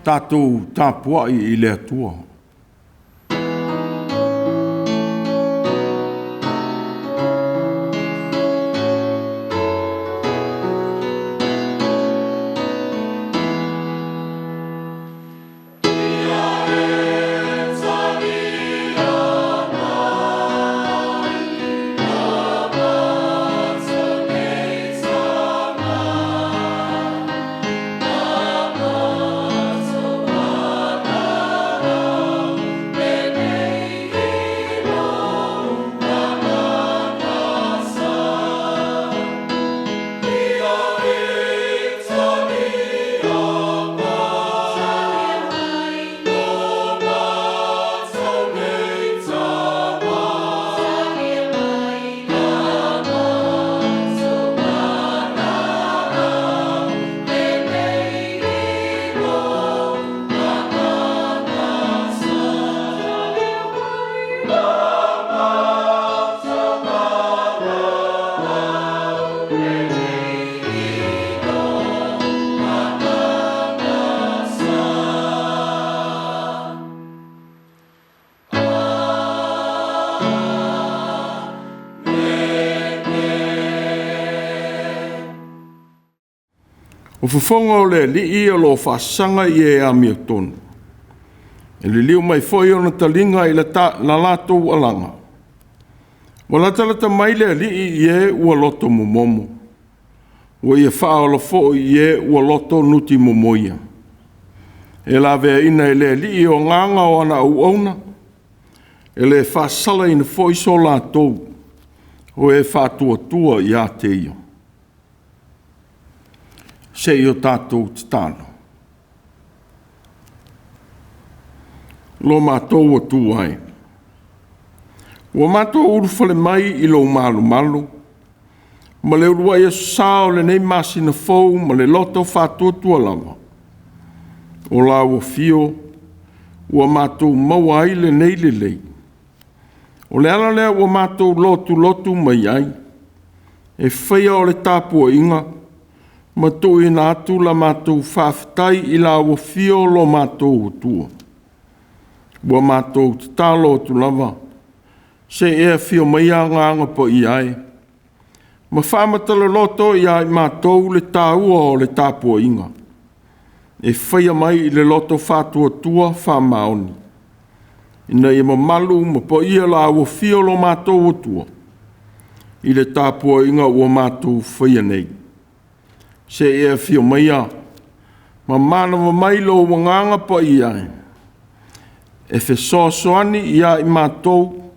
tātou tāpua'i I le atua. O fufonga o le li o lo whasanga I e ami o tonu. E le liu mai foi o na talinga I la latou alanga. Wa lata mai le li I e ua loto momomo. Wa ia wha o lo fo I e ua loto nuti momoia. E la vea ina e le li o nganga o ana au auna. E le whasala ina foi so latou. O e whātua I a te io. Se o tātou te tāno. Lo mātou o tū ai. Ua mātou urufale mai I lo malu. Ma le urua ia sao le nei masina fou ma le loto whātua lama. O la ua fio, ua mātou maua ai le nei le lei. O le ala lea ua mātou lotu mai ai. E whaia o le TAPUA'IGA. Ma tō na atu la mātou whawhitai I la ua fio lo mātou outou. Ua mātou te tālo tu lava. Se ea fio mai a nganga po I ai. Ma whamatala loto I ai mātou le tāua o le TAPUA'IGA. E whaia mai I le loto whātua whamaoni. Ina I mamalu ma po ia la ua fio lo mātou outou. I le TAPUA'IGA ua mātou whaia nei. Se ea fio mai a, ma mana mai lo wanganga pa I ai. E fe soani I ai mātou,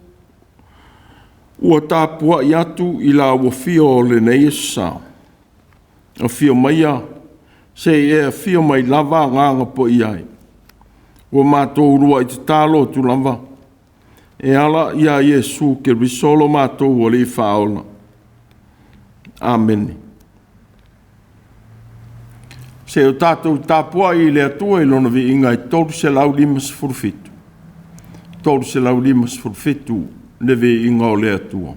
ua tāpua'i atu I la ua fio o le nei sa. A fio mai a, se ea fio mai lava nganga pa I ai. Ua mātou rua I te tālo tu lava. E ala I a Iesu ke risolo mātou o le whaola. Amen. Se o tātou tāpua'i le atua I lona vi inga I tolu se lau limas furfitu. Tolu se lau limas furfitu le vi inga o le atua.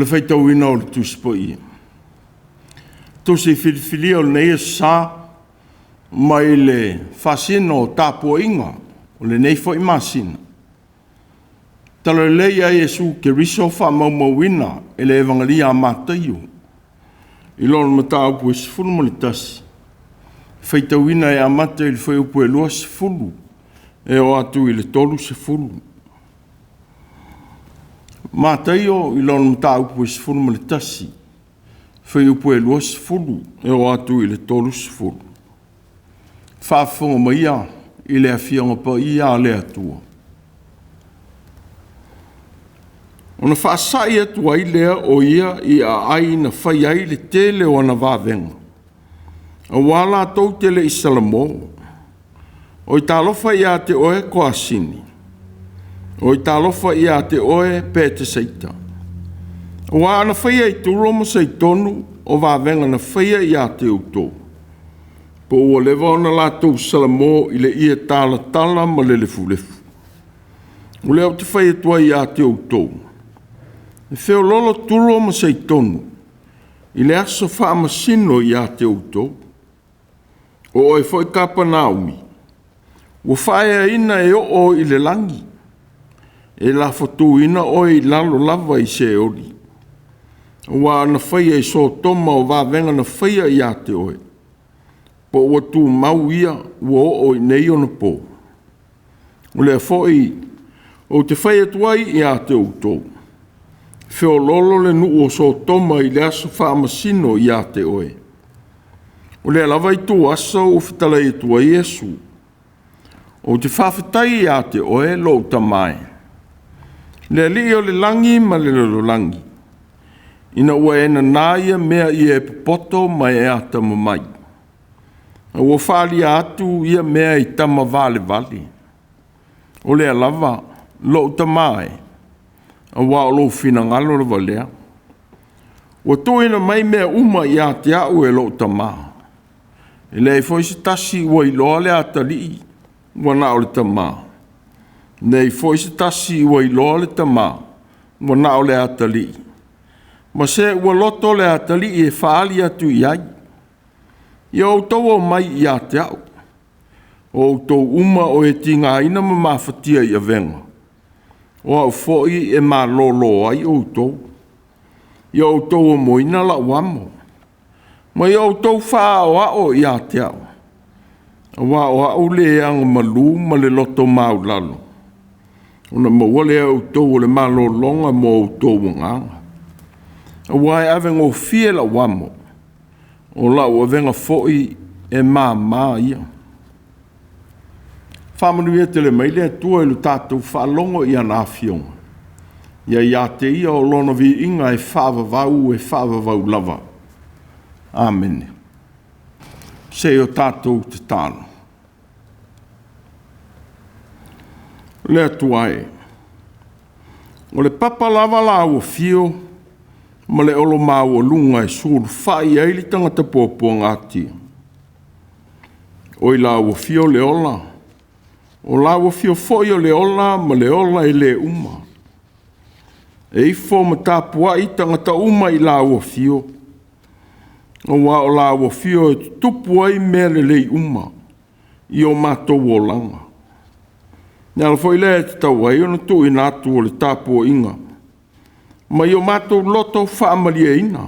faitau ina o le tusi po ia. Tusi filifili o le nei sa mai le fasina o TAPUA'IGA o le nei fo i masina. Talo le leia Yesu ke riso wha maumauina e le evangelia a Mataio. I lona matau pu e sifuru mo le tasi. Faitau ina e amata i le whai upu e lua sifuru e o atu i le tolu sifuru. Mataio i lona matau pu e sifuru mo le tasi. Whai upu e lua sifuru e o atu i le tolu sifuru. Whaafonga maia i le awhianga pa ia le atua. Ona whaasai atua i lea o ia i a ai na whai ai le tele o ana vāvenga. A wala tau tele i salamo. O i talofa i a te oe ko asini. O i talofa i a te oe pe te seita. O wa ana whai ai turo mo seitonu o vāvenga na whai i a te outou. Po ua lewa ona lātou salamo i le ia tala tala ma le lefu lefu. O leo te whai atua i a te outou. E wheo lolo turo ma seitonu. I le aso wha amasino i a te outou. O e foi kapa naumi. O whaea ina e o i le langi. E la fatu ina o i lalo lava i se ori. O wa na whaia i so toma o vāvenga na whaia i a te oe. Po ua tu mau ia ua o i nei ona po. O lea foi o te whaia tuai i a te outou. Whio lolo le nu o so toma i le aso whaamasino i a te oe. O lea lava i tu asa o whitala i tua Iesu. O te whawhitai i a te oe lo tamai. Lea li o le langi ma le lolo langi. Ina ua ena nāia mea i e Poto mai e a tama mai. Ua whali atu ia mea i tama vale vale. O lea lava lo tamai. A wā lo whina ngalo le valea. Ua tōina mai mea uma i a te au e lo tamā. E lei foi se tasi ua i loa le atali ua na o le tamā. Nei foi se tasi ua i loa le tamā ua na o le atali. Ma se ua loto le atali e whaali atu i ai. I outou o mai i a te au. O outou uma o e tinga ina ma mawhatia i a venga. O au foi e mālōloga ai outou. I outou o moina la wamo. Ma i outou whaao i a te au. A wao au le anga malu ma le loto mau lalo. Ona maua le outou o le mālōloga mo outou o nganga. A wai ave ngō fie la wamo. O la o venga foi e māmā ia. Whamanuia te le maile atua ilu tātou whaalongo i ana awhionga. Ia te ia o lona vi inga e whaavavau lava. Amen. Se o tātou te tāno. Le atua e. O le papa lava la o fio, ma le olo mau o lunga e suru whai eili tangata pōpua ngātia. Oi la o fio le ola. O lawa fio foi o le ola ma le ola e le uma. E ifo ma tāpua'i tangata uma i lawa fio. O wa o lawa fio e tupu ai mea le uma. I o mātou o langa. Nā la foi le te tau ai o na tu i nātu o le TAPUA'IGA. Ma i o mātou loto whaamalia ina.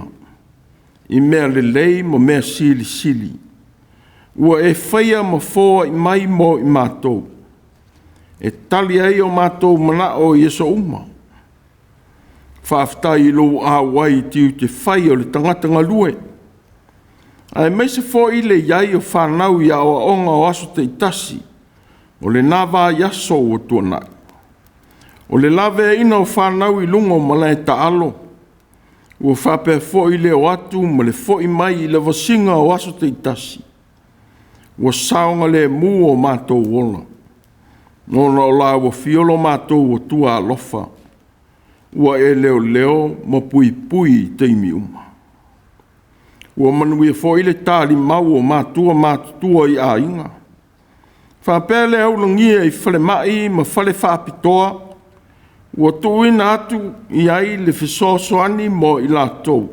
I mea le lei ma mea sili sili. Ua e whaia ma fōa i mai mo i mātou. E tali ai o mātou mana o Ieso uma. Whaaftai i lo a wai tiu te whai o le tangata ngalue. Ai meise fo i le iai o whanau i a o onga o aso te itasi. O le nawa yaso o tuanai. O le lave ina o whanau i lungo malai ta alo. Ua whape fo i le o atu ma le fo i mai i le vasinga o aso te itasi. Ua saonga le mu o mātou wola. Nona o la ua fiolo mātou o tua alofa. Ua e leo leo ma pui pui teimi uma. Ua manuia fo ile tāli mau o mātua mātua i a inga. Whapele au langia i whale mai ma whale whapitoa. Ua tuuina atu I ai le fesoasoani mo I lātou.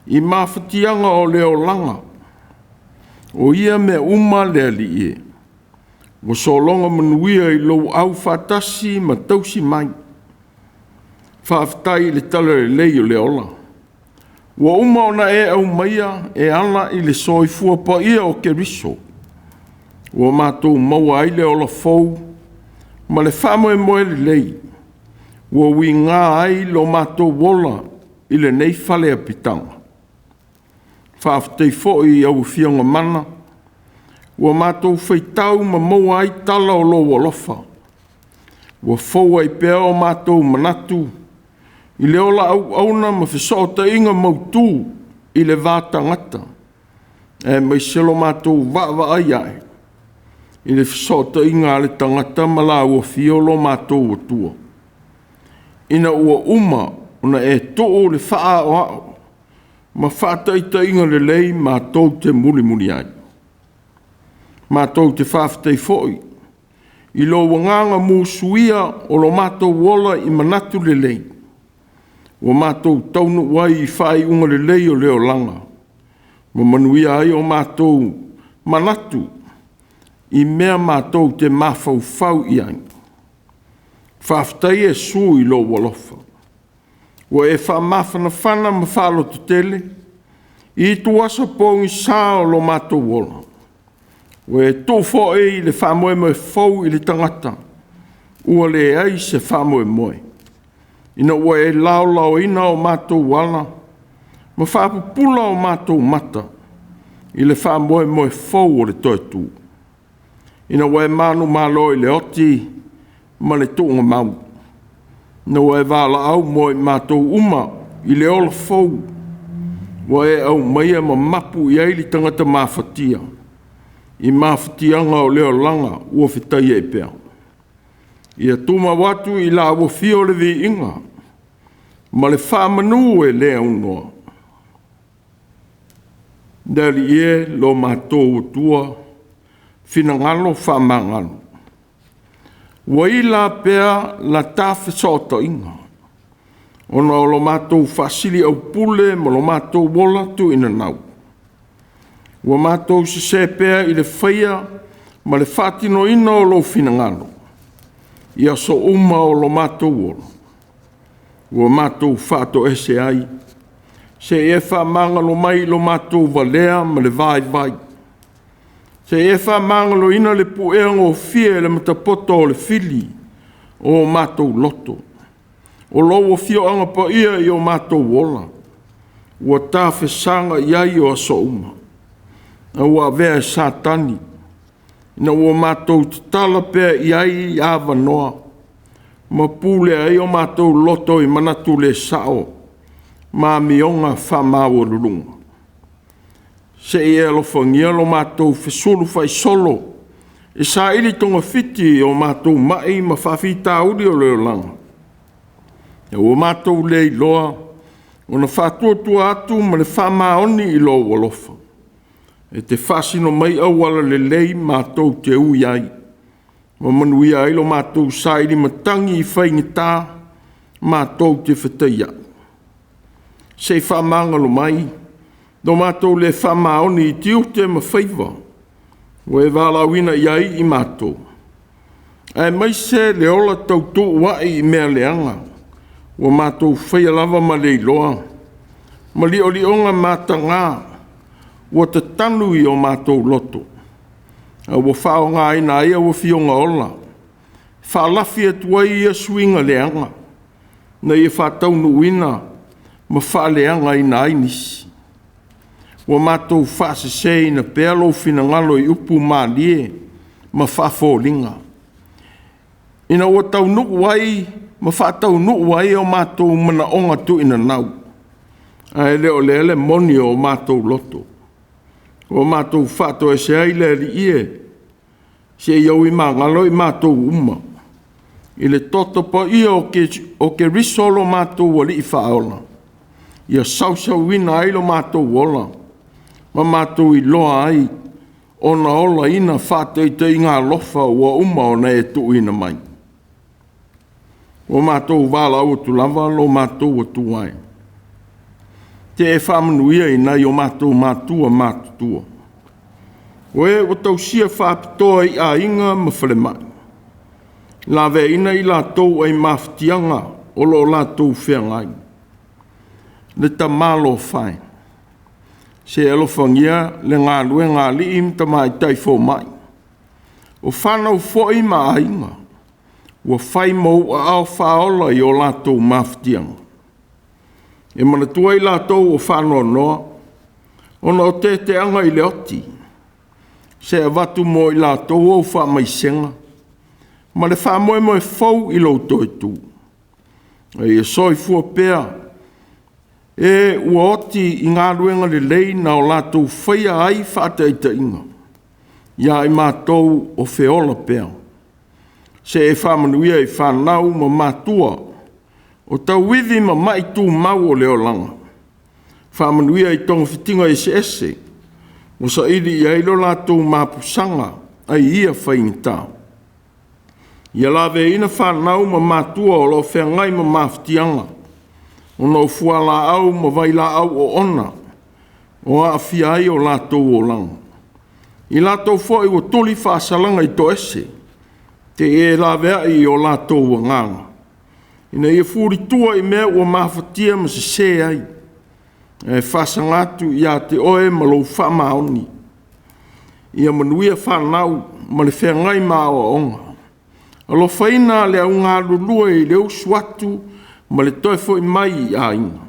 I mafutianga o leo langa. O ia me uma lea li e. Ua solonga manuia I lou au whatasi ma tausi mai. Whaafitai le tala le lei o le ola. Ua uma ona e au maia e ala I le soifua pa ia o ke riso. Ua mātou maua ai le ola fou, ma le whamoe moe le lei. Ua ui ngā ai lo mātou wola I le nei whale a pitanga. Whaafitai fo'i I au whionga mana. Ua mātou Faitau ma maua ai tala o lo walofa. Ua fou ai pēo o mātou manatu. I le ola au auna ma whisota inga mautū I le vātangata. E mai selo mātou wawa ai ai. I le whisota inga le tangata ma la ua whio lo mātou o tua. Ina ua uma una e to'o le whaa o ao. Ma whaataita inga le lei mātou te muli ai. Mātou te whaafitai fo'i. I lo wanganga mūsuia o lo mātou wola I manatu le lei. O mātou taunu wai I whai unga le lei o leo langa. Ma manuia ai o mātou manatu. I mea mātou te mawhau I ai. Whaafitai e su I lo walofa. Wa e whaamawhana whana ma whaalotu tele. I tuasa pōngi sā o lo mātou wola. Wa e tōwho I le whaamoe moe fau I le tangata. Ua le ai se whaamoe moe. Ina ua e lao ina o mātou wala. Ma whaapupula o mātou mata. I le whaamoe moe fau o le toetu. Ina ua e manu malo I le oti. Ma le tōnga mau. Na ua e wala au moe mātou uma I le ola fau. Ua e au maia ma mapu I ai li tangata mawhatia. I mawhatianga o leo langa ua whitai e pēr. Ia tūma watu I la ua whio le vi inga. Ma le whamanu e lea unoa. Dari e lo mātou tua. Whinangalo whamangalo. Wa I la pēr la tāwhi sota inga. Ona o lo mātou whasili au pule ma lo mātou wola tu ina nau. Wa mātou se pēr I le whaia ma le whātino ina o lo whinangalo. Ia so uma o lo mātou wola. Wa mātou whāto ese ai. Se e whamangalo mai lo mātou valea ma le vai. Se e whamangalo ina le pueango o fie le matapoto o le fili o mātou loto. O loa fio anga pa ia I o mātou wola. Ua tāwhi sanga iai o aso uma. A ua vea sātani. Ina ua mātou tala pēr iai awa noa. Ma pūle ai o mātou loto I manatu le sao. Ma mionga whamau o lulunga. Se e alofangia lo mātou whisulu whai solo. E sa ili tonga fiti o mātou mai ma whawhitau o leo langa. E o mātou lei loa, o na whātua atu ma le whamaoni I lo walofa. E te whasino mai awala le lei mātou te ui ai. Ma manuia ai lo mātou sairi matangi I whaingita, mātou te whataia. Se whamangalo mai, do mātou le whamaoni I tiute ma whaiva. O e wālawina iai I mātou. E mai se le ola tautu wai I mea leanga. O mātou whaialawa ma le iloa. Ma li onga māta ngā. O te tanu I o mātou loto. O whao ngā ina ia o whionga ola. Whaalafi atuai ia suinga leanga. Na ia whātaunu uina. Ma whaaleanga ina ainisi. Wa mātou whaase se ina pēlo whinangalo I upu mālie ma whafōlinga. Ina ua tau nuku wai, ma whaatau nuku wai o mātou mana onga tu ina nau. Ai leo lele moni o mātou loto. O mātou whaato e se aile li ie. Se iau I māngalo I mātou uma. I le toto pa ia o ke risolo mātou wali I whaola. Ia sausau wina ai lo mātou wola. Ma mātou I loa ai, ona ola ina whātei te ngā lofa ua uma o nei e tu ina mai. O mātou wālau tu lava lo mātou o tuai. Te e whamanuia i nei o mātou Matua mātutua. O e o tausia whapitoa i a inga mawhale mai. La ve ina i lātou ai mafutianga o lo lātou whiangai. Le ta mālo whai. Se elofangia le Gāluega li im ta mai tai fo mai. O whanau fo i ma a inga. Ua whai mou a au whaola i o lātou mafutianga. E manatua i lātou o whanau noa, ona o te anga i le oti. Se a watu mo i lātou o wha mai senga, ma le wha moe moe fau i lo toi tū. E soi fua pēr, e ua oti i ngā ruenga le lei na o lātou whaia ai whaataita inga. Ia i mātou o whiola pēr. Se e whamanuia i whanau ma Matua, o tau wiwi ma mai tū mau o leo langa. Whamanuia i tonga whitinga ese ese, o sa iri i ailo lātou mapusanga ai ia whaingita. Ia lawe ina whanau ma Matua o lo whengai ma mafutianga, o no fuala au ma vaila au o ona, o a whiai o lātou o langa. I lātou fo i o tuli whaasalanga i to ese, te e la vea i o lātou wa nganga. Ina ia furi tua i mea ua mafatia ma se se ai. E whasangatu i a te oe ma lo whamaoni. Ia manuia whanau ma le whengai maa o onga. Alo whaina le au ngā lulua i leo suatu ma le toi fo i mai i a inga.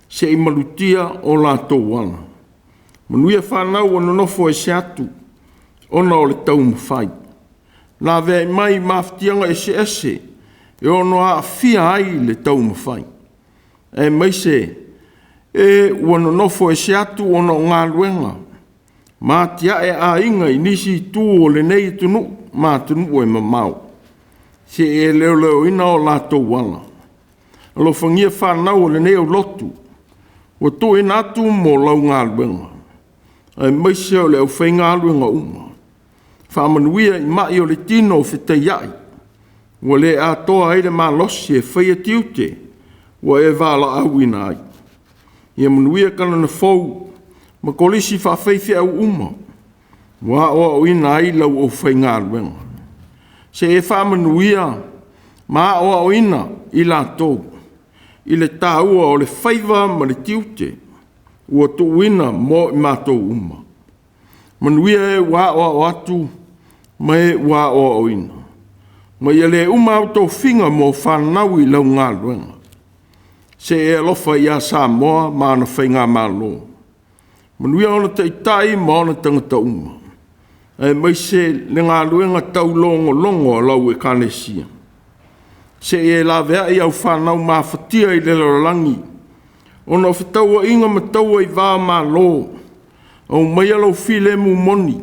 Se i malutia o lātou wana. Manuia whanau o nonofo e se atu. Ona o le tau mawhai. La vea mai mafutianga ese ese, e ono a fia ai le tau mawhai. E mai se, e uano nofo e se atu ono ngā luenga. Ma tia e a inga i nisi tū o le nei tunu, ma tunu e mamau. Se e leo leo ina o lātou wala. Alo whangia whanau o le nei o lotu, o tō ina atu mo lau ngā luenga. E mai se o leo whai ngā luenga uma. Whamanuia i mai o le tino o whitaiai. Ua le a toa aile mā losi e whaia tiute. Ua e wala au ina ai. Ia manuia kana na fau. Ma kolisi whawhaifi au uma. Ua o ina ai lau o whai ngā ruenga. Se e whamanuia ma o ina i la tō. I le tāua o le whaiva ma le tiute. Ua tō ina mo i mātou uma. Manuia e ua o atu. Ma e ua o ina. Ma ia le uma au tō whinga mo whanau i lau ngā ruenga. Se e alofa i a Samoa ma ana whainga mālo. Manuia ona te itai ma ona tangata uma. E mai se le ngā ruenga tau longo longo lau e kānesia. Se e la vea i au whanau mawhatia i le larangi. Ona o whitaua inga ma taua i wā mālo. Au mai alau while mu moni.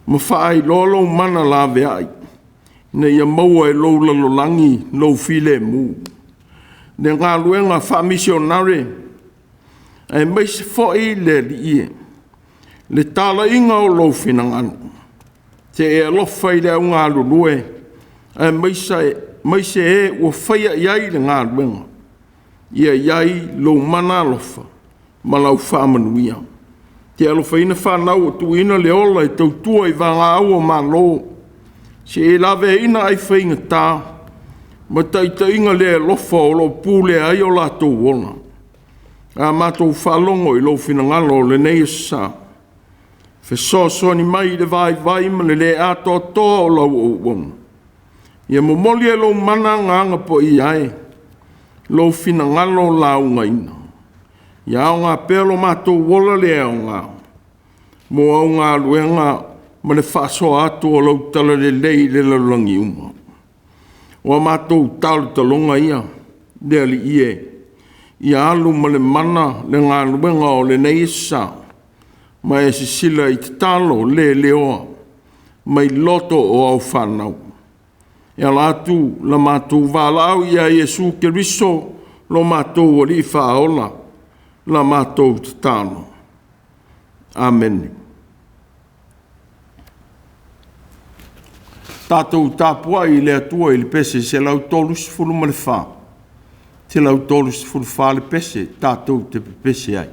Ma whaai lolo mana la veai. Ne ia maua e lou lalolangi lou while mu. Ne ngā luenga wha misionare. E mai se fōi le li ie. Le tala inga o lou whinanganu. Te e alofa i le au ngā lulue. E mai se e ua whaia iai le ngā luenga. Ia iai lou mana alofa. Ma lau whamanuia. Te alofa ina whanau o tu ina le ola i tautua i wanga au o mālo. Se e lawe ina ai whainga tā. Ma taita inga le alofa o lo pūle ai o lātou ona. A mātou whalongo i lo whinangalo le nei sa. Whesoso ni mai le vai ma le ato toa o lau o ona. Ia momoli e lo mana nganga po i ai. Lo whinangalo lau ngaina. Ia o ngā pēlo mātou wola le au ngā. Mo au ngā luenga ma le whaaso atu o lau tala le lei le lalangi uma. O mātou talu talonga ia, le ali ie. Ia alu ma le mana le ngā luenga o le neisa. Ma e si sila i te talo le leoa. Ma i loto o au whanau. Ia lātu la mātou wālau ia Iesu Keriso lo mātou o li whaola. La mātou te tāno. Amen. Tātou tāpua I le atua I le pese se lau tolu sifuru ma le whā. Te lau tolu sifuru whā le pese, tātou te pese ai.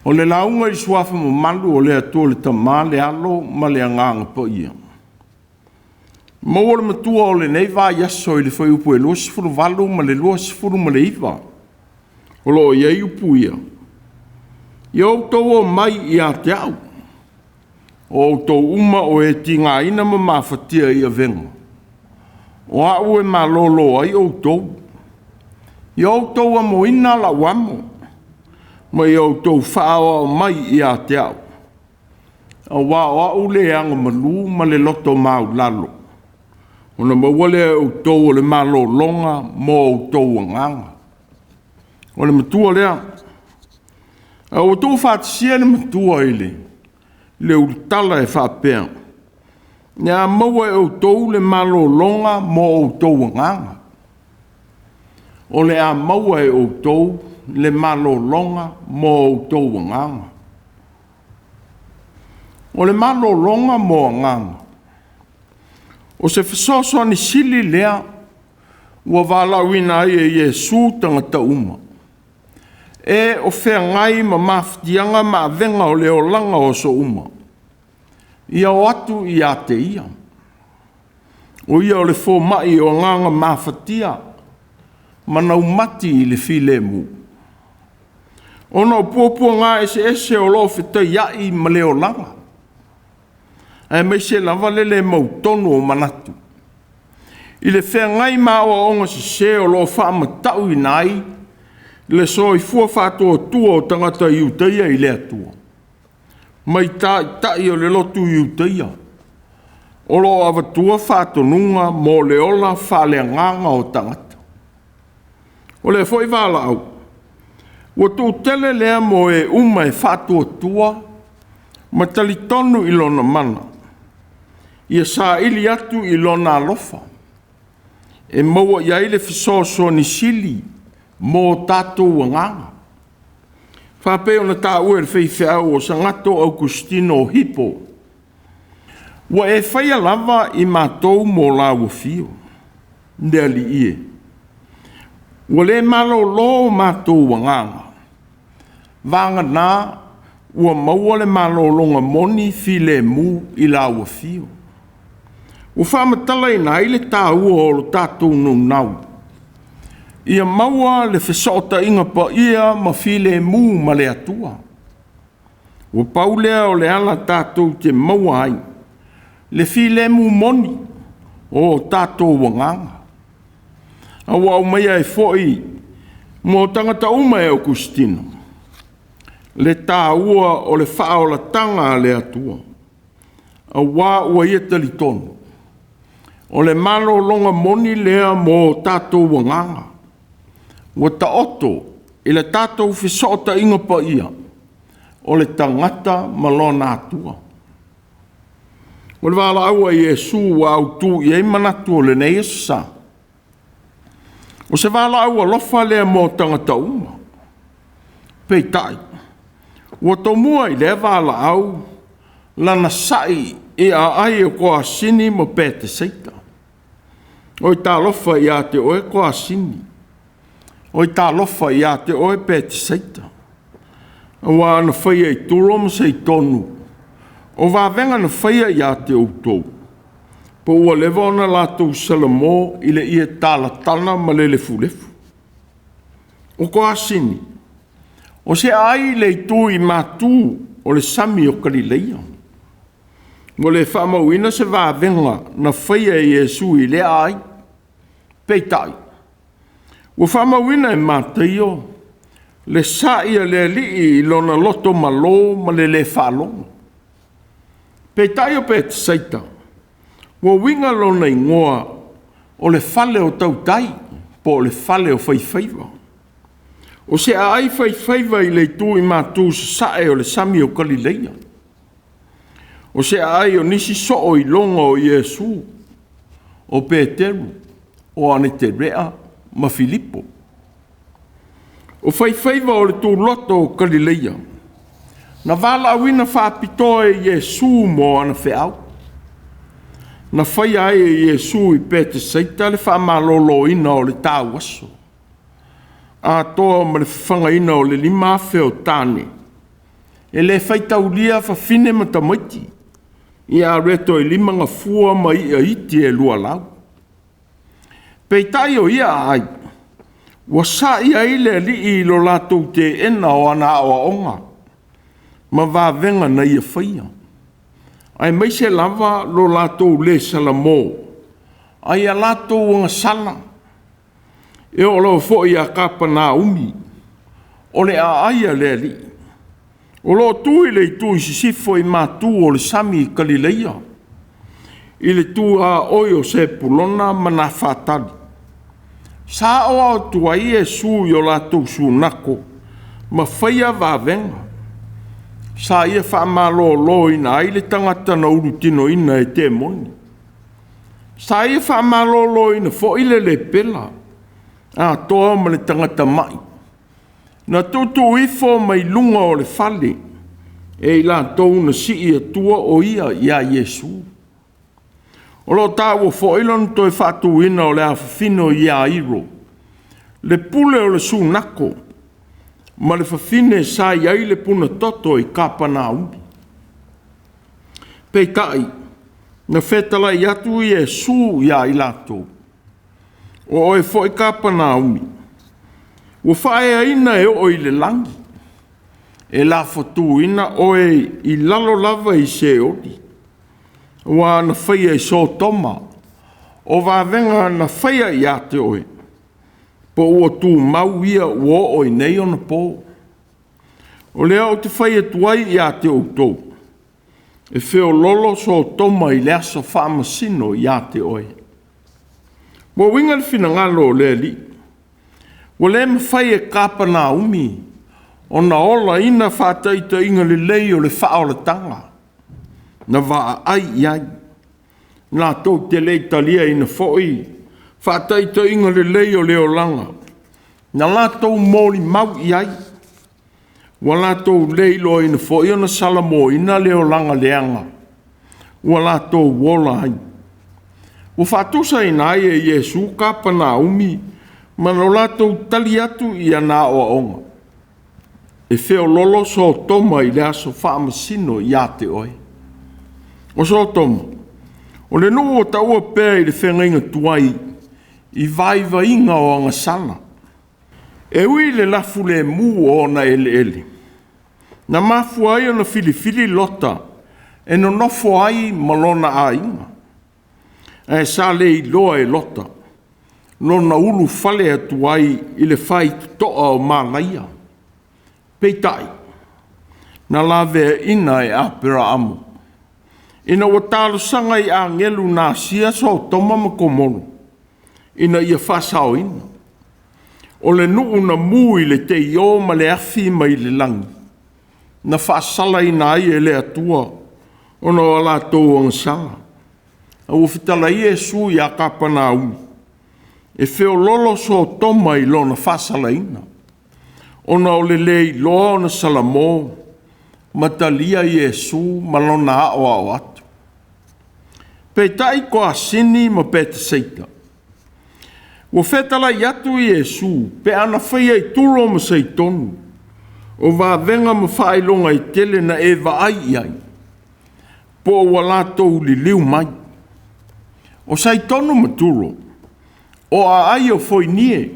O le launga I suafa mo malu o le atua le tamā le alo ma le anganga po ia. Maua le matua o le nei vā yaso I le whai upu e lua sifuru valu ma le lua sifuru ma le iwa. O lo iei upu ia. Ia outou o mai I a te au. O outou uma o e tinga ina ma mafatia I a venga. O au e mālōloga ai outou. Ia outou a mo ina la wamo. Ma I outou whaawa mai I a te au. A wā o au le anga malu ma le loto mau lalo. Ona maua le outou o le mālōloga mo outou anganga. O le matua lea. A outou whaatisia le matua ile. Le urtala e whaapea. Nia maua e outou le mālōloga mo outou anganga. O le a maua e outou le mālōloga mo outou anganga. O le mālōloga mo anganga. O se fesoso ni sili lea, ua wālauina ai e Iesu tangata uma. E o whea ngai ma mafutianga ma venga o leo langa o so uma. Ia o atu i a te ia. O ia o le fō mai o nganga mafatia, manau mati i le file mu. Ona o puapua ngā ese o lo whitai ai ma leo langa. E mai se lava lele mautonu o manatu. I le whea ngai māua onga se o lo wha matau i nai, le so i fua whātua tua o tangata i utaia i le atua. Mai tai o le lotu i utaia. O lo avatua whātonunga mō le ola whālea nganga o tangata. O le foi wāla au. Ua tū tele lea mo e uma e whātua tua, ma tali tonu i lona mana. Ia sā ili atu i lona alofa. E maua ia ile fisoso ni sili mō tātou wanganga. Whapeo na tā ue whiwhiau o sangato Augustino Hippo. Ua e whaia lava i mātou mō la wafio. Ndea li ie. Ua le mālōloga mātou wanganga. Vanga nā, ua maua le mālōloga moni file mu i la wafio. Ua whamatala i nā ile tā ua o lo tātou nau. Ia maua le whesota inga pa ia ma file mu ma le atua. Ua paulea o le ala tātou te maua ai. Le file mu moni o tātou wanganga. Awa o mea e foi mo tangata uma e Augustino. Le tā ua o le whaola tanga le atua. Awa ua ia tali tonu. O le mālōloga moni lea mo tātou wanganga. Ua ta oto i le tātou whisota inga pa ia. O le tangata malona atua. O le wala aua i Iesu wa Autū i ei manatu o le nei esa. O se wala aua lofa lea mo tangata uma. Peitai. Ua tomua i le wala au lana sai i a ai o koa sini mo pete seita. O i tā lofa i a te oe koa sini. O i tā lofa i a te oe pete seita. Ua ana whaia i turo mo se i tonu. O wā venga na whaia i a te outou. Po ua lewa ona lātou salamo i le ia tāla tana ma le lefu. O koa sini. O se ai le tū i mātū o le sami o Galileia. O le whamauina se wā venga na whaia i Iesu i le ai. Peitai. O whamauina e Mataio. Le saia le li i lona loto malo ma le whalonga. Peitai o pete saita. Ua winga lona ingoa o le fale o tautai po o le fale o whaiwhaiwa. O se a ai whaiwhaiwa i le tū i mātū sae o le sami o Galileia. O se a ai o nisi so o i longa o Iesu, o Peteru, o Aneterea, ma Filipo. O whaiwhaiwa o le tū loto o Galileia. Na wala awina whapitoa e Iesu mo ana whiau. Na whaia ai e Iesu i pete seita le whamālōlo ina o le tāwaso. A toa ma le whanga ina o le lima whio tāne. E le Faitau lia whawhine matamaiti. I a reto e lima ngā fua ma i a iti e lua lau. Peitai o ia ai. Wa sa ia ile li i lo lātou te ena o ana o onga. Ma wā venga na ia whaia. Ai mai se lava lo lātou le salamo. Ai a lātou ngā sala. E o lau fo i a kapa nā umi. O le a aia le li. O lo tui le tui sisifo i mātū o le sami i Galileia. I le tū a oi o se pulona mana whātari. Sa o Autū ai e sū i o lātou sūnako. Ma whaia wā venga. Sa ia whamālōlo ina ai le tangata na urutino ina e te moni. Sa ia whamālōlo ina fo ile le pela. A toa ma le tangata mai. Na tutu ifo mai lunga o le fale. E i la tou na si ia tua o ia Iesu. O lo tā ua whailon toi whātu ina o le awhawhino i a iro. Le pule o le sūnako, ma le whawhine sa i ai le puna toto i kāpana umi. Pei tai, na whetala i atu i e sū i a i lato. O oe fo i kāpana umi. Ua whae ina e o i le langi. E la whatu ina oe i lalo lava i se odi. Ua na whaia i so toma. O wawenga na whaia i ate oe. Po ua tū mau ia ua oi nei ona pō. O lea o te whaia tuai i ate outou. E whio lolo so toma i le asa whaamasino i ate oe. Mo winga le whina ngalo o lea li. Ua lea me whaia kāpana umi. O na ola ina whātaita inga le lei o le whaolatanga. Na waa ai iai. Nā tau te lei talia ina fōi. Whātaita inga le lei o leo langa. Na lā tau mōli mau iai. Wa lā tau lei lo ina fōi ona salamo ina leo langa leanga. Wa lā tau wola ai. Wa whātusa ina ai e Yesu kāpana umi. Mano lā tau tali atu i ana o onga. E whio lolo so toma i le aso whaamasino i ate oi. O so toma, o le nuu o taua pēr i le whengainga tuai i vaiva inga o anga sana. E ui le lafu le mu o na ele ele. Na mafu ai o na fili lota e no nofo ai malona a inga. E sa le i loa e lota. Lona ulu fale atu ai i le whai toa o mālaia. Peitai, na lawe ina e apera amu. Ina o talo sanga i a ngelu nā sia so toma makomono. Ina ia whasao ina. O le nuu na mui le te io ma le afi mai le langi. Na whasala ina ai e le atua. Ona o la tō angsala. A ufitala i e su i a kapana umi. E whio lolo so toma i lona whasala ina. Ona o le lei loa ona salamo, matalia Yesu malona ao ao atu. Peitai ko asini ma pete seita. Ua whetala i atu Yesu, pe ana whaia i tulo ma seitonu. O wā venga ma whailonga i tele na e ai ai. Po ua lātou li liu mai. O seitonu ma tulo. O a ai o foi nie.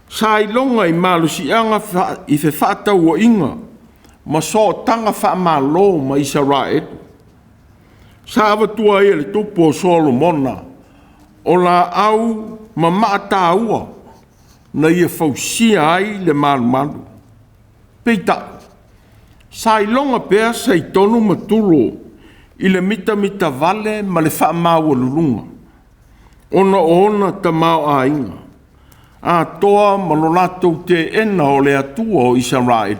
Sa ilonga i malusianga i fe Faitau o inga, ma so tanga wha mālō ma Israel. Sa awatua e le tupu o Solomona, o la au ma Mataio, na ia fausia ai le malu. Peita, sa ilonga pea sa i tonu matulo, i le mita vale ma le wha māua lulunga. Ona ta mau a inga. A toa malolatou te ena o le atua o Israel.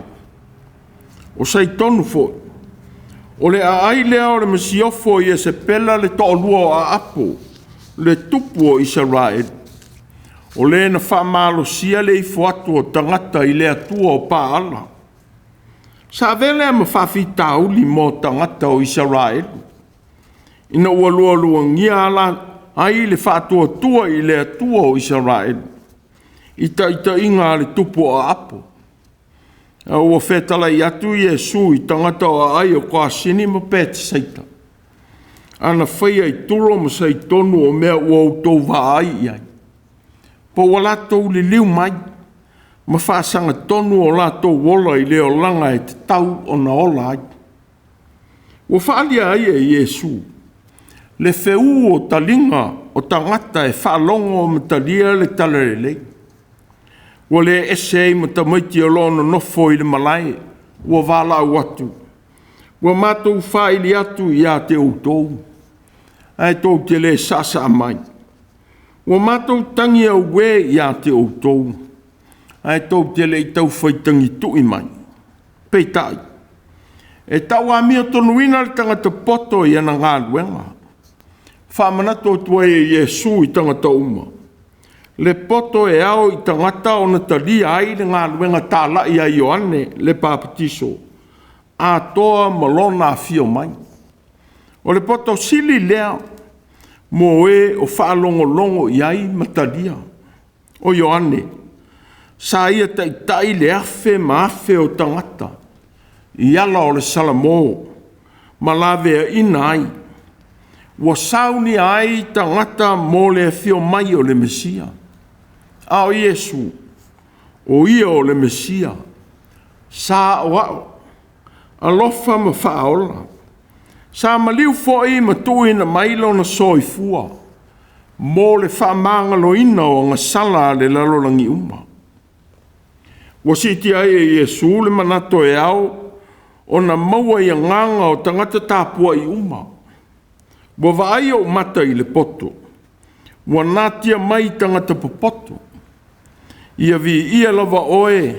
O sei tonu fo. O le a ai lea o le masiofo i se pela le to'olua a apo, le tupu o Israel. O le na whamalosia le ifo atu o tangata i le atua o Paala. Sa vele ama Faitau li mo tangata o Israel. Ina ua lua ngia ala ai le whātua tua i le atua o Israel. Ita inga le tupu a apo. Ua whetala i atu Yesu i tangata o ai o kua sini ma pēti seita. Ana whaia i tulo ma sei tonu o mea ua outou wa ai iai. Po wa latou li liu mai. Ma whaasanga tonu o latou wola i leo langa e te tau o na ola ai. Ua whaalia ai e Yesu. Le wheu o talinga o tangata e whaalongo o matalia le talarelei. Ua le esei ma tamaiti o lono nofo i le malai, ua wala au atu. Ua mātou whaili atu i a te outou. Ai tau te le sasa a mai. Ua mātou tangi au we i a te outou. Ai tau te le i tau whaitangi tui mai. Peitai. E tau a mia tonuina le tangata poto i ana Gāluega. Whamanato tua e Yesu i tangata uma. Le poto e ao i tangata o na talia ai le Gāluega tāla i a Ioane le papatiso. A toa malona a fio mai. O le poto sili lea, mo e o whaalongolongo iai matalia. O Ioane, sa ia tai le afe ma afe o tangata, i ala o le salamo, ma lawe ina ai, wa sauni ai tangata mo le fio mai o le Mesia. A o Iesu, o ia o le Mesia, sa o ao, alofa ma whaola, sa maliu foi ma tuina mailo na soifua, mo le whamanga loina o ngā sala le lalolangi uma. Wa siti ai e Iesu le manato e au, o na maua i nganga o tangata tāpua i uma. Wa vai o mata i le poto, wa natia mai tangata popoto. Ia vi ia lava oe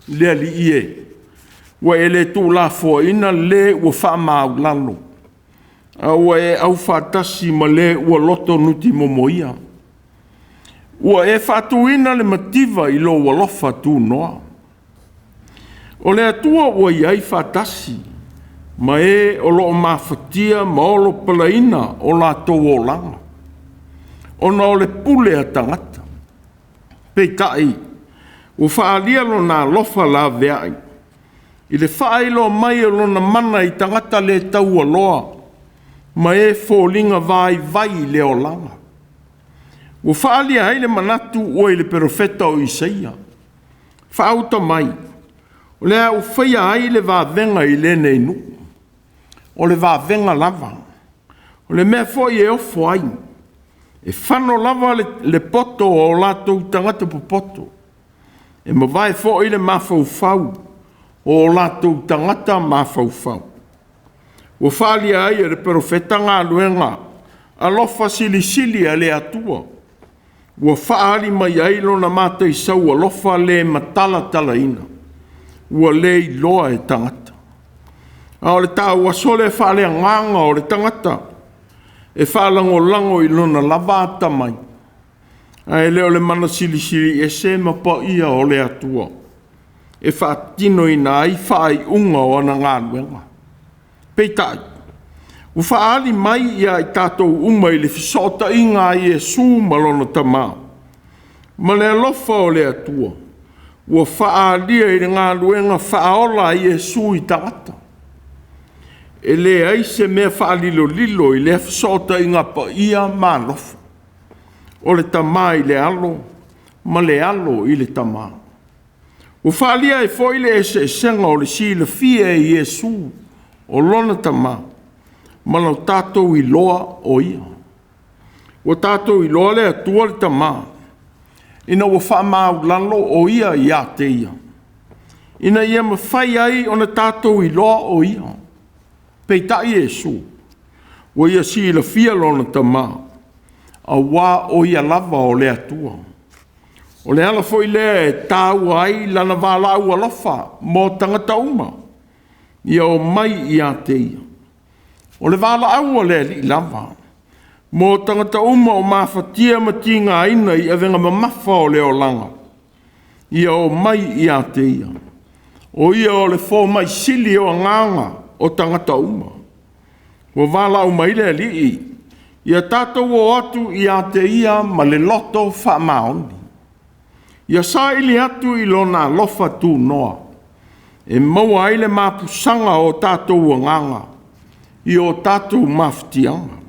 le ali ie, wa ele tu la fo ina le wa whamau lalo. Wa e au whatasi ma le ua loto nuti momoia. Ua e whatuina le mativa i lo walofa tu noa. O le atua ua iai whatasi, ma e o lo mawhatia ma o lo palaina o la tō o langa. O na o le pule a tangata. Peitai, ua whaalia lo na lofa la veai. I le whaelo mai o lo na mana i tangata le tau aloa, ma e fōlinga vai le o langa. Ua whaalia hai le manatu o i le perofeta o Isaia. Whaauta mai, o lea u whaia hai le vāvenga i le nei nu. O le vāvenga lava. O le mea fo i e ofo ai. E whano lava le poto o lātou tangata po poto. E ma vai fo i le mawhauwhau o lātou tangata mawhauwhau. Ua whaalia ai e le perofeta Gāluega, alofa sili a le atua. Ua whaali mai ai lona mātai sau alofa le matala talaina. Ua le i loa e tangata. A o le tāua sole whaale nganga o le tangata. E whaalango lango i lona lavata mai. A e leo le mana sili e se mapa ia o le atua. E whaatino ina ai whaai unga o ana Gāluega. Peitai, u whaali mai ia i tātou umai le fisota inga i Iesu malona tamā. Ma le alofa o le atua, ua whaalia i le Gāluega whaola i Iesu i tangata. E le ai se mea whaalilo lilo i le fisota inga pa ia mālofa. O le tamā i le alo, ma le alo i le tamā. U whaalia i foi le ese senga o le sila fia i Iesu, o lona tamā, malau tātou i loa o ia. Ua tātou i loa le atua le tamā, ina ua whamau lalo o ia i a te ia. Ina ia mawhai ai o na tātou i loa o ia. Peitai Iesu, ua ia si la fia lona tamā, a wā o ia lava o le atua. O le ala foi le tāu ai lana wālau alofa mō tangata uma. Ia o mai i a te ia. O le wala aua le li lava. Mō tangata uma o mawhatia matinga aina i awenga mamafa o le o langa. Ia o mai i a te ia. O ia o le fō mai sili o nganga o tangata uma. O wala au mai le li i. Ia tātou o atu i a te ia ma le loto wha maoni. Ia sa ili atu i lona lofa tu noa. E maua ai le mapusanga o tātou nganga, i o tātou mafutianga.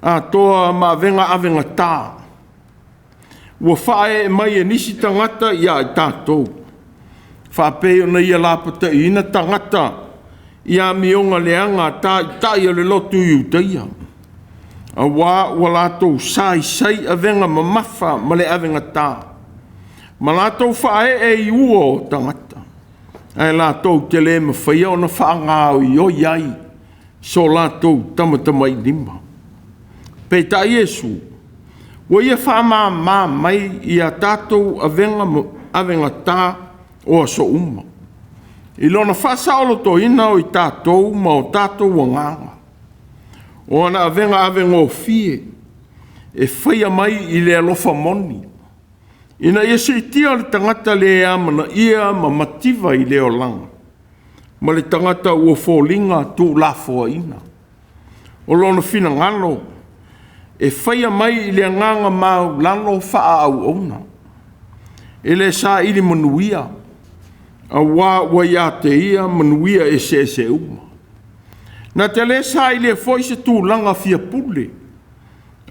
A toa mawenga awenga tā. Ua whae e mai e nisi tangata ia i tātou. Whapeo na ia lapata i ina tangata, ia mionga leanga tā ia le lotu i utaia. A wā ua lātou sai awenga mamafa ma le awenga tā. Ma lātou whae e i ua o tangata. Ai lātou te le mawhaia o na whaangao i o iai, so lātou tamatama i lima. Peitai Iesu, wa ia whaama mai i a tātou awenga tā o aso uma. I lona whasaolo to ina o i tātou ma o tātou wanganga. O ana awenga o fie, e whaia mai i le alofa moni. Ina ia se tia le tangata le amana ia ma mativa i leo langa. Ma le tangata ua fōlinga tu la fōa ina. O lona fina ngalo, e whaia mai i le nganga mau lalo wha au ona. E le sa ili manuia, a wa ia te ia manuia e se uma. Na te le sa ili e foi se tū langa fia pule,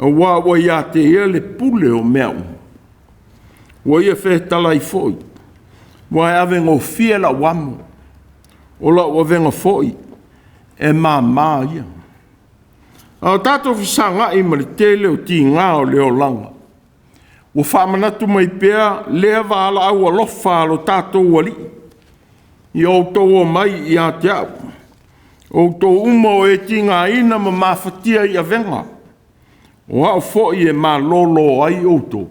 a wa ia te ia le pule o mea uma. Wa ia whe tala i foi, wa e avenga o fia la wamo, o la wa venga foi, e mā ia. A tātou fisanga i mali tele o ti ngā o leo langa. Wa whamanatu mai pēr lea wāla au alofa lo tātou wali. I outou o mai i a te au. Outou uma o e ti ngā ina ma mawhatia i a venga. O au fo i e mālōloga ai outou.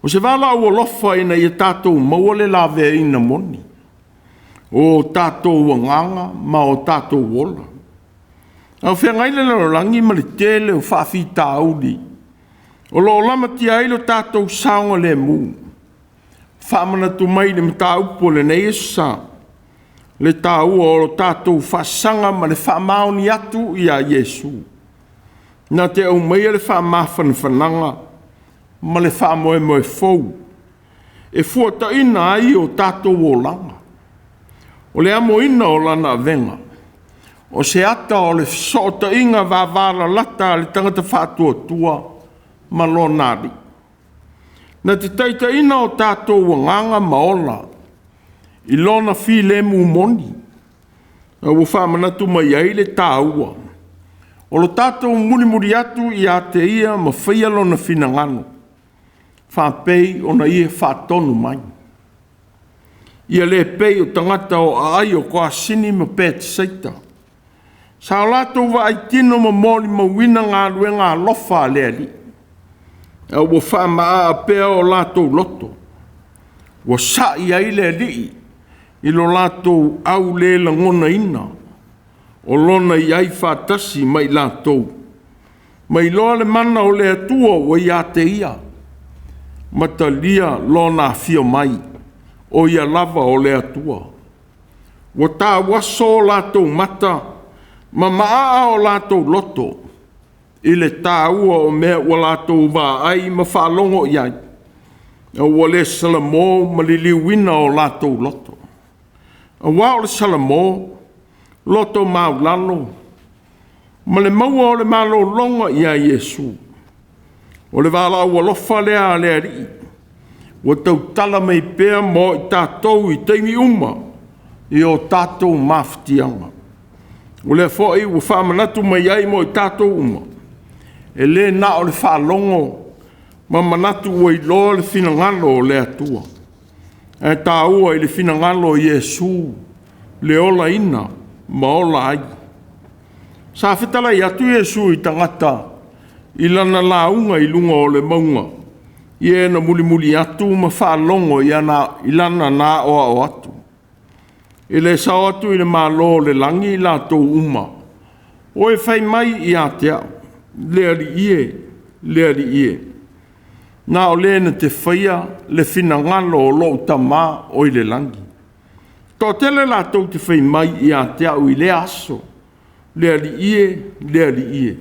O se wāla au alofa ina i a tātou maua le lawe ina moni. O tātou wanganga ma o tātou wola. Au whea ngaile lo langi ma le tele o whawhi tāuli. O lo lama ti ailo tātou saonga le mū. Whamana tu mai le mta upo le nei esa. Le tāua o lo tātou whasanga ma le whamaoni atu i a Yesu. Na te au mai le whamawhan whananga ma le whamoe moe fau. E fuata ina ai o tātou o langa. O le amo ina o lana venga. O se ata o le sota inga wāwāra lata le tangata whātua tua ma lo nari. Na te taita ina o tātou wanganga maola i lona fi le mu moni. A ua whamanatu mai ai le tāua. O lo tātou muri atu i a te ia ma whaia lona finangano. Whapei o na ia whātonu mai. Ia le pei o tangata o ai o koa sini ma pēt seita. Sa o lātou wa ai tino ma mōli ma wina ngā rue ngā lofa lea li. E ua whamaa a pēa o lātou loto. Ua sa i ai lea li. I lo lātou au le langona ina. O lona i ai whātasi mai lātou. Mai loa le mana o le atua o i a te ia. Matalia lona fio mai. O ia lava o le atua. Ua tā waso lātou mata. Ma maa o lātou loto, i le tāua o mea ua lātou wā ai ma whaalongo i ai. A ua le salamo ma li liwina o lātou loto. A wā o le salamo, loto maulalo, ma le maua o le mālōloga i a Yesu. O le wāla ua lofa lea lea ri. Ua tau tala mei pēr mo i tātou i teimi uma, i o tātou mafutianga. O le fōi ua whamanatu mai ai mo i tātou uma. E le na o le whaalongo, ma manatu ua i loa le finangalo o le atua. E tā ua i le finangalo i Yesu, le ola ina, ma ola ai. Sa whetala i atu Yesu i tangata, i lana launga i lunga o le maunga. I e na muli atu ma whaalongo i lana na o atu. E le sao atu i le mālō le langi i lātou uma. O e whai mai i a te au. Lea li ie. Nā o le na te whaia le finangalo o lo tamā o i le langi. Tō tele lātou te whai mai i a te au i le aso. Lea li ie.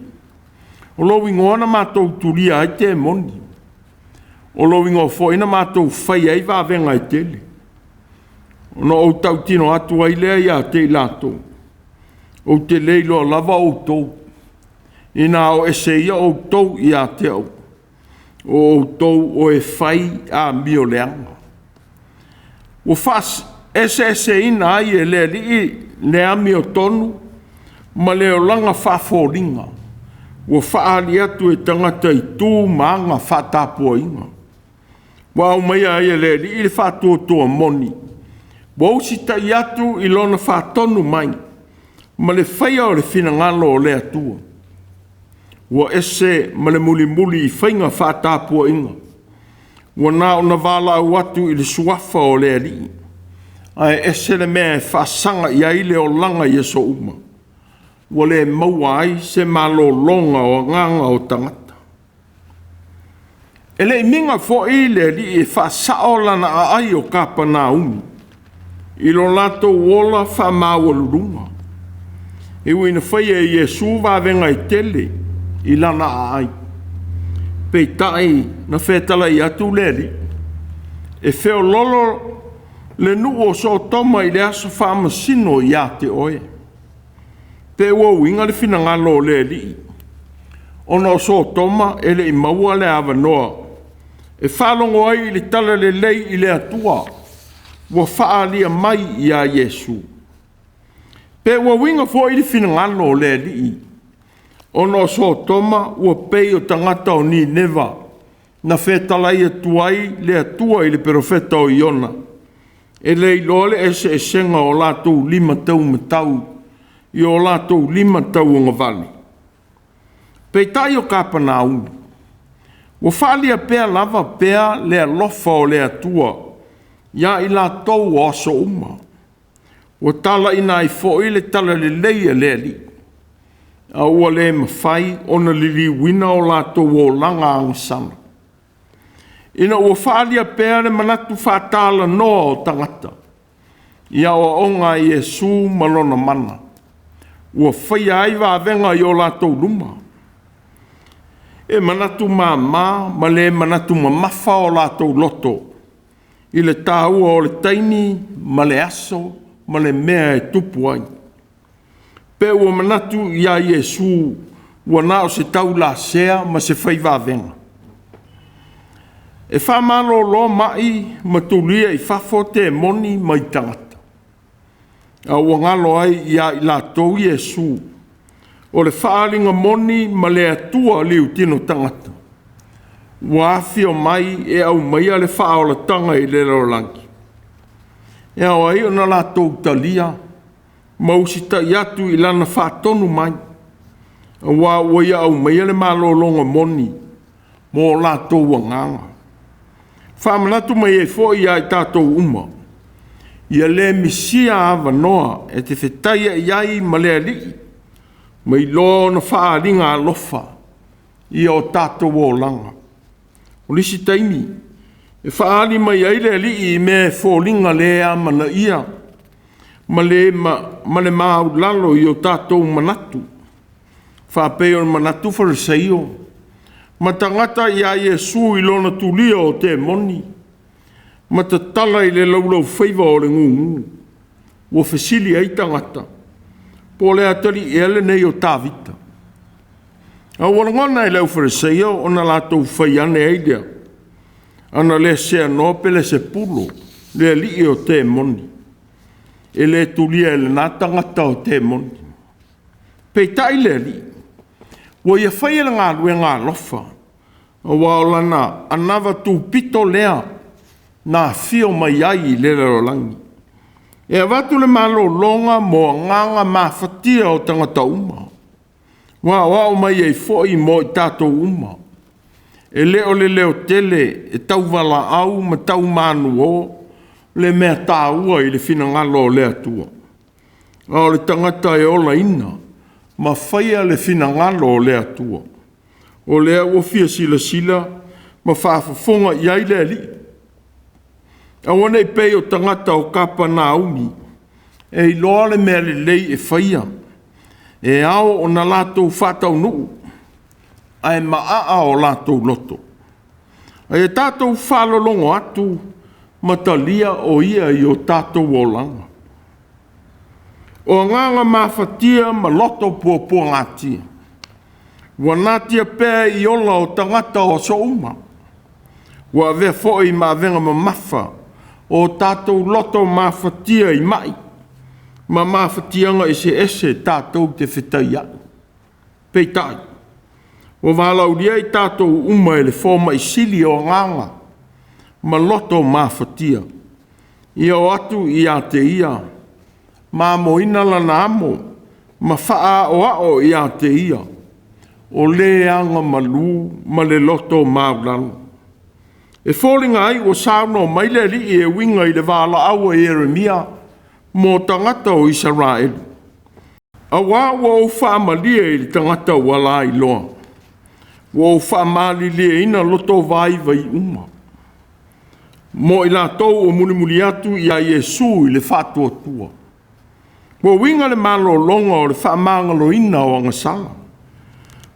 O lo wingoana mātou turia ai te moni. O lo wingo fōina mātou whai ai wāwenga i tele. No outou tino atu ai lea ia te lato. O te leilo lava outou. Ina o ese ia outou ia te au. O outou o e whai a mio leanga. O fas ese ina ai e lea li lea mio tonu. Ma leo langa whaforinga. O whaali atu e tangata i tū maanga whatapuainga. Wau mai ai e lea li i le whatua toa moni. Wau si tai atu i lona whātonu mai, ma le whaia o le finangalo o le atua. Wa ese ma le muli i whainga whātāpua inga. Wa nā o na wāla au atu i le suafa o le ali. Ai ese le mea whāsanga i aile o langa i eso uma. Wa le maua ai se mālōloga o nganga o tangata. E le minga fo i le ali e whāsao lana a ai o kāpana umi. I lo lato wola wha maua lurunga. E wina whaia i Yesu wāwenga i tele. I lana ai. Peitai na whetala I atu leli. E wheo lolo le nuo so toma I le aso whaamasino I a te oe. Pe ua winga le fina ngalo leli. Ono so toma ele I maua le avanoa. E whalongo ai le tala le lei I le atua. Ua whaalia mai I a Yesu. Pe ua winga fo I le fina ngalo leli. Ono so toma ua pei o tangata o ni neva. Na whetala I atuai le atua I le profeta o Iona. E le ilole ese e senga o lātou 5 tau matau. I o lātou 5 tau o ngavali. Peitai o kāpana au. Ua whaalia pea lava pea le alofa o le atua. Ia I lātou o aso uma. Ua tala ina I fo'i le tala le leia le li. A ua le mawhai ona lili wina o lātou o langa angasana. Ina ua whaalia pea le manatu whaatala noa o tangata. Ia o onga Yesu malona mana. Ua whaia ai venga I o lātou luma. E manatu ma le manatu mafa o lātou loto. I le tāua o le taini, ma le aso, ma le mea e tupu ai. Pe ua manatu ia Yesu, ua nao se tau la sea, ma se whaiva venga. E whamālōloga mai, ma tulia I whafo te moni mai tangata. A ua ngalo ai ia I lātou Yesu, o le whaalinga moni ma le atua liu tino tangata. Ua awhio mai e au mai a le whaola tanga I le rolangi. E au ai ona lātou talia, mausita I atu I lana whaatonu mai. Ua ia au mai a le mālōloga moni, mo lātou wanganga. Whamanatu mai e fōi ai tātou uma. Ia le misia awa noa e te whetaia iai ma lea liki. Mai lo na whaaringa alofa ia o tātou o langa. O lisi taimi, e whaari mai ai lea liki I me fōlinga lea mana ia. Ma le mau lalo I o tātou manatu. Whapeo manatu wharaseio. Ma tangata ia Yesu I lona tulia o te moni. Ma ta tala I le laulau whaiva o le ngungu. Ua whesili ai tangata. Po le atari ele nei o tāvita. A warangona I lau whareseia o na lātou whaiane eidea. Ana le sea nope le se pulo. Le li o te moni. E le tulia ele nā tangata o te moni. Peitai le li. Wa ia whaiela ngā rue ngā lofa. Wa o lana anawa tū pito lea nā whio mai ai le rolangi. E watu le mālōloga mo nganga mawhatia o tangata uma. Wa o mai ei foi mo I tātou uma. E leo le leo tele e tauwala au ma tau manu o le mea tāua I le whinangalo o le atua. O le tangata e ola ina. Ma whaia le whinangalo o le atua. O lea o fia sila, ma whaafafonga I ai le li. Awana I pei o tangata o kapa na umi. E I loa le mea le lei e whaia. E ao o na lātou whātau nuu. Ai maa o lātou loto. Ai e tātou whālolongo atu, matalia o ia I o tātou o langa. O nganga mawhatia ma loto pua ngatia. Wa natia pēr I ola o tangata o so uma. Wa vea foi ma venga ma mafa. O tātou loto mawhatia I mai. Ma mawhatianga ese tātou te whetaiau. Peitai. Wa wālauria I tātou uma e le forma I sili o nganga. Ma loto mawhatia. Ia o atu I a te ia. Ma moina lana amo. Ma whaa o ao I a te ia. O le anga malu ma le loto maulano. E fōringa ai o sauno mai le li e winga I le wala awa Jeremia mo tangata o Israel. A wā o whaamalia I le tangata o wala I loa. O whaamali le ina loto vai vai uma. Mo I la tau o muli atu I a Yesu I le whatua tua. Mo winga le mālōloga o le whaamangalo ina o angasala.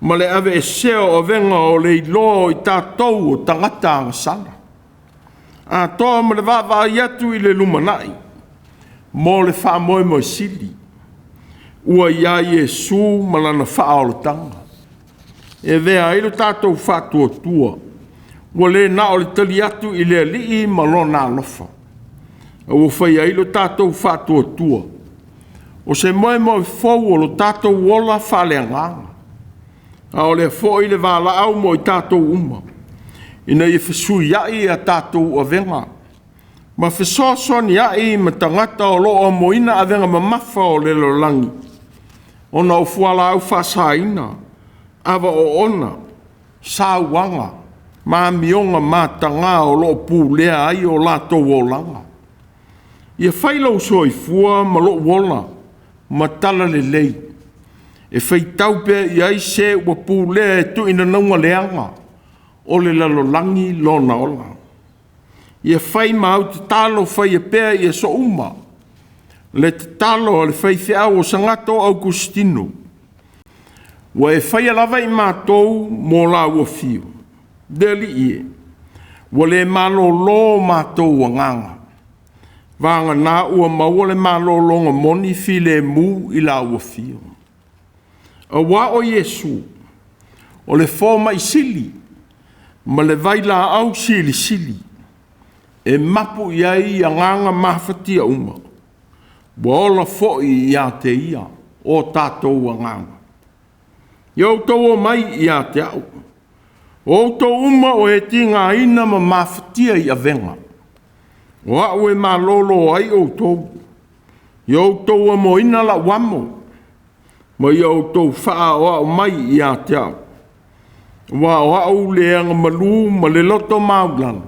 Ma le ave e seo o venga o le iloa o i tātou o tangata angasana. A toa ma le vava i atu i le lumanai. Mo le wha moe moe sili. Ua ia Iesu malana wha o le tanga. E vea ilo tātou whatua tua. Ua le na o le tali atu i le alii malona alofa. Ua whai ilo tātou whatua tua. O se moe moe fau o lo tātou wola whale anganga. A o le fo i le wala au mo i tātou uma. Ina i whesui iai a tātou a venga. Ma whesoson iai ma tangata o lo o mo ina a venga ma mafa o le lolangi. Ona o fuala au whasaina. Awa o ona. Sāwanga. Ma mionga ma tanga o lo pūlea ai o lātou o langa. Ia whailau so i fua ma lo wola. Ma tala le lei. E Faitau pe iai se ua pūlea e tu ina naunga leanga. O le lalolangi lona ola. Ia whai ma au te talo whai e pēr ia so uma. Le te talo le whai whiau o sangato Augustino. Wa e whai alawa i mātou mō la ua whiu. Deli ie. Wa le mālōloga mātou anganga. Vanga nā ua maua le mālōloga moni file mū i la ua whiu. A wā o Iesu, o le fōma i sili, ma le vaila au sili sili, e mapu iai a nganga mafatia uma, wa ola fōi i a te ia, o tātou a nganga. I outou o mai i a te au, o outou uma o e tinga ina ma mafatia i a venga, o au e mālōlo ai outou, i outou a mo ina la wamo, ma i outou wha o au mai i a te au. Wa o au leanga malu ma le loto maulana.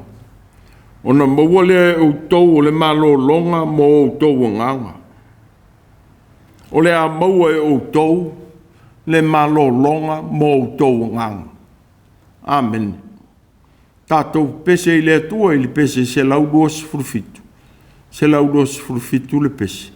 Ona maua le outou o le mālōloga mo outou nganga. O le a maua e outou le mālōloga mo outou nganga. Amen. Tātou pese i le atua i le pese se laudua sifrufitu. Se laudua sifrufitu le pese.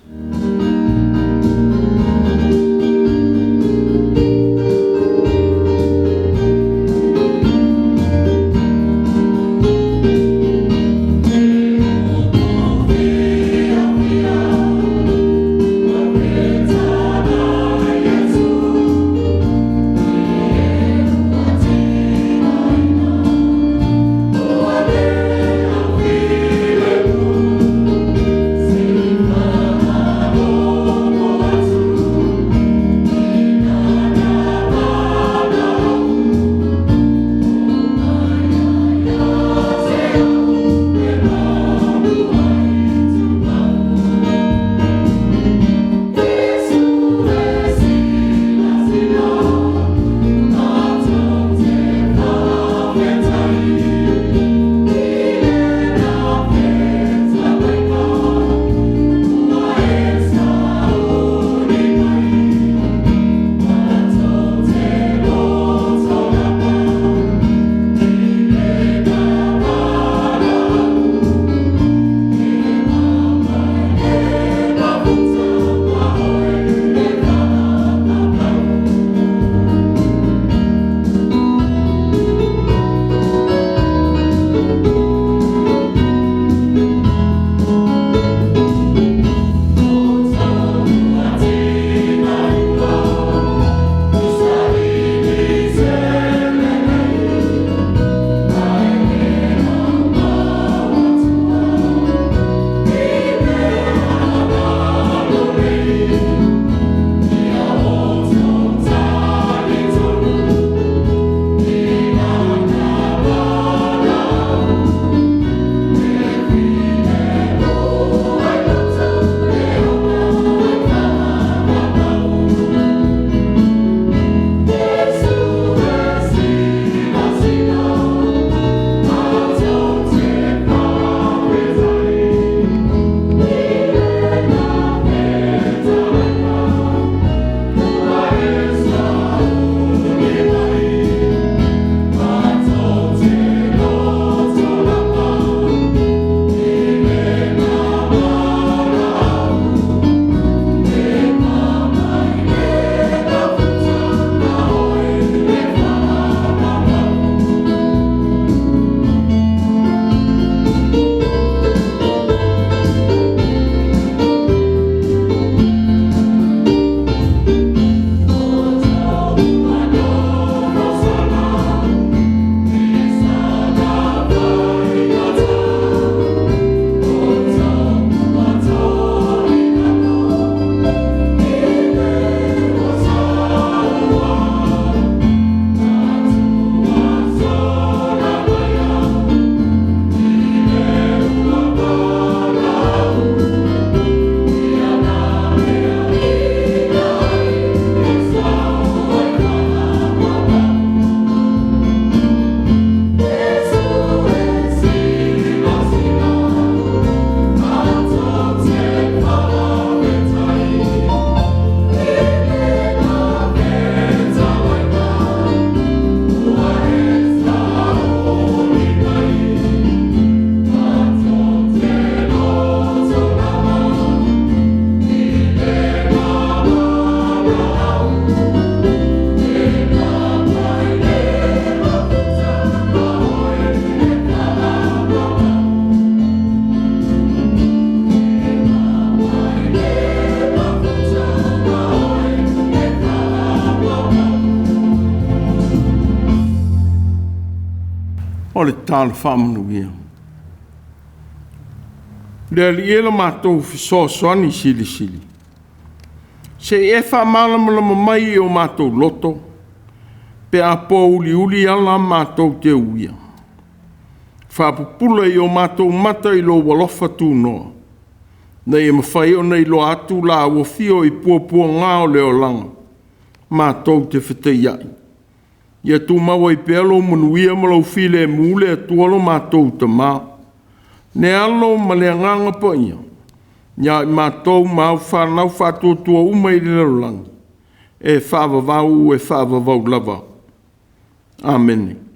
o le tāna whamanuia. Le ali e la mātou fisoasoani sili. Se e whamalama mai o mātou loto, pe a po uli ala mātou te uia. Whapupula i o mātou mata i lo walofa tūnoa. Nei e mawhai o nei lo atu la wafio i puapua ngā o leo langa. Mātou te wheteiai. Ia tū maua i pealo manuia malau file e mule e tualo mātou ta mā. Ne alo ma le nganga pa ia. Nya i mātou mau whanau whātua umai le langa. E whavavau lava. Amen.